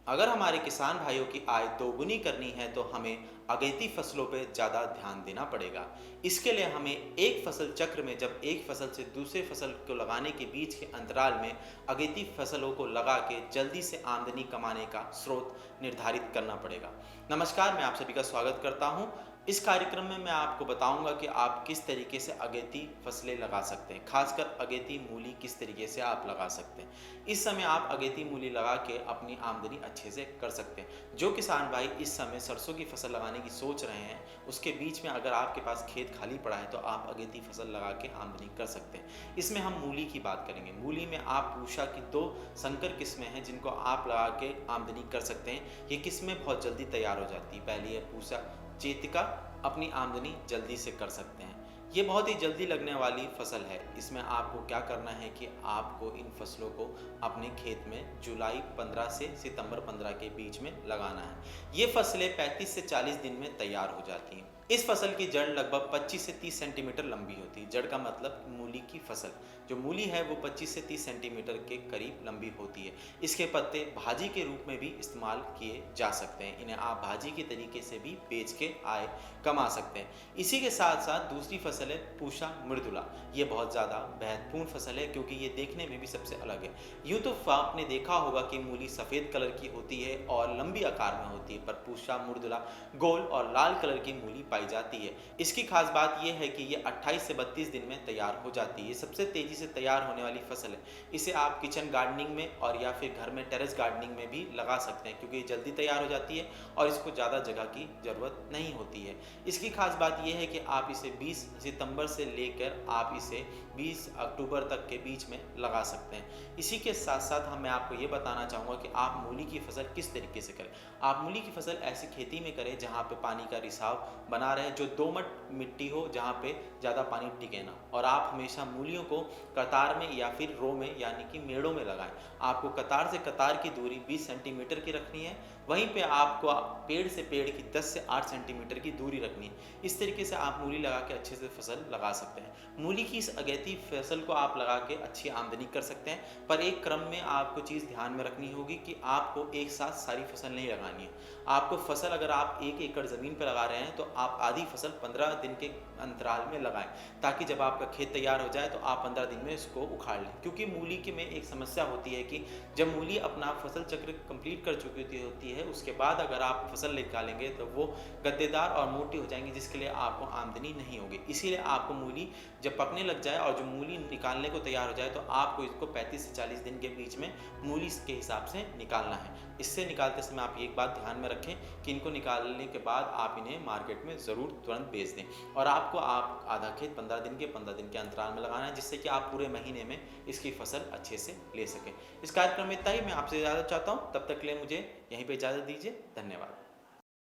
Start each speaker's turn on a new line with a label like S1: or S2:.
S1: अगर हमारे किसान भाइयों की आय दोगुनी करनी है तो हमें अगेती फसलों पर ज़्यादा ध्यान देना पड़ेगा। इसके लिए हमें एक फसल चक्र में जब एक फसल से दूसरे फसल को लगाने के बीच के अंतराल में अगेती फसलों को लगा के जल्दी से आमदनी कमाने का स्रोत निर्धारित करना पड़ेगा। नमस्कार, मैं आप सभी का स्वागत करता हूँ। इस कार्यक्रम में मैं आपको बताऊंगा कि आप किस तरीके से अगेती फसलें लगा सकते हैं, खासकर अगेती मूली किस तरीके से आप लगा सकते हैं। इस समय आप अगेती मूली लगा के अपनी आमदनी अच्छे से कर सकते हैं। जो किसान भाई इस समय सरसों की फसल लगाने की सोच रहे हैं, उसके बीच में अगर आपके पास खेत खाली पड़ा है तो आप अगेती फसल लगा के आमदनी कर सकते हैं। इसमें हम मूली की बात करेंगे। मूली में आप पूषा की दो संकर किस्में हैं जिनको आप लगा के आमदनी कर सकते हैं। ये किस्में बहुत जल्दी तैयार हो जाती है। पहली है पूषा चेतिका, अपनी आमदनी जल्दी से कर सकते हैं। ये बहुत ही जल्दी लगने वाली फसल है। इसमें आपको क्या करना है कि आपको इन फसलों को अपने खेत में जुलाई 15 से सितंबर 15 के बीच में लगाना है। ये फसलें 35 से 40 दिन में तैयार हो जाती हैं। इस फसल की जड़ लगभग 25 से 30 सेंटीमीटर लंबी होती है। जड़ का मतलब मूली की फसल। जो मूली है वो 25 से 30 सेंटीमीटर के करीब लंबी होती है। इसके पत्ते भाजी के रूप में भी इस्तेमाल किए जा सकते हैं। इन्हें आप भाजी के तरीके से भी बेच के आय कमा सकते हैं। इसी के साथ साथ दूसरी फसल है पूषा मृदुला। ये बहुत ज़्यादा महत्वपूर्ण फसल है क्योंकि ये देखने में भी सबसे अलग है। यूँ तो आपने देखा होगा कि मूली सफ़ेद कलर की होती है और लंबी आकार में होती है, पर पूषा मृदुला गोल और लाल कलर की मूली पाई जाती है। इसकी खास बात यह है कि ये 28 से 32 दिन में तैयार हो जाती है। ये सबसे तेज़ी से तैयार होने वाली फसल है। इसे आप किचन गार्डनिंग में और या फिर घर में टेरेस गार्डनिंग में भी लगा सकते हैं क्योंकि ये जल्दी तैयार हो जाती है और इसको ज़्यादा जगह की ज़रूरत नहीं होती है। इसकी खास बात यह है कि आप इसे 20 सितंबर से लेकर आप इसे 20 अक्टूबर तक के बीच में लगा सकते हैं। इसी के साथ साथ मैं आपको ये बताना चाहूँगा कि आप मूली की फसल किस तरीके से करें। आप मूली की फसल ऐसी खेती में करें जहाँ पे पानी का रिसाव बना रहे, जो दोमट मिट्टी हो जहाँ पे ज़्यादा पानी टिके ना। और आप हमेशा मूलियों को कतार में या फिर रो में यानी कि मेड़ों में लगाएं। आपको कतार से कतार की दूरी 20 सेंटीमीटर की रखनी है। वहीं पे आपको पेड़ से पेड़ की 10 से 8 सेंटीमीटर की दूरी रखनी है। इस तरीके से आप मूली लगा के अच्छे से फसल लगा सकते हैं। मूली की इस अगेती फसल को आप लगा के अच्छी आमदनी कर सकते हैं, पर एक क्रम में आपको चीज़ ध्यान में रखनी होगी कि आपको एक साथ सारी फसल नहीं लगानी है। आपको फसल अगर आप 1 एकड़ ज़मीन पर लगा रहे हैं तो आप आधी फसल 15 दिन के अंतराल में लगाएं, ताकि जब आपका खेत तैयार हो जाए तो आप 15 दिन में इसको उखाड़ लें। क्योंकि मूली के में एक समस्या होती है कि जब मूली अपना फसल चक्र कंप्लीट कर चुकी होती है, उसके बाद अगर आप फसल निकालेंगे तो वो गद्देदार और मोटी हो जाएंगी, जिसके लिए आपको आमदनी नहीं होगी। इसीलिए आपको मूली जब पकने लग जाए और जो मूली निकालने को तैयार हो जाए तो आपको इसको 35 से 40 दिन के बीच में मूली के हिसाब से निकालना है। इससे निकालते समय आप एक बात ध्यान में रखें कि इनको निकालने के बाद आप इन्हें मार्केट में ज़रूर तुरंत बेच दें। और आपको आप आधा खेत 15 दिन के अंतराल में लगाना है, जिससे कि आप पूरे महीने में इसकी फसल अच्छे से ले सकें। इस कार्यक्रम में इतना ही। मैं आपसे इजाज़त चाहता हूँ। तब तक के लिए मुझे यहीं पर इजाज़त दीजिए। धन्यवाद।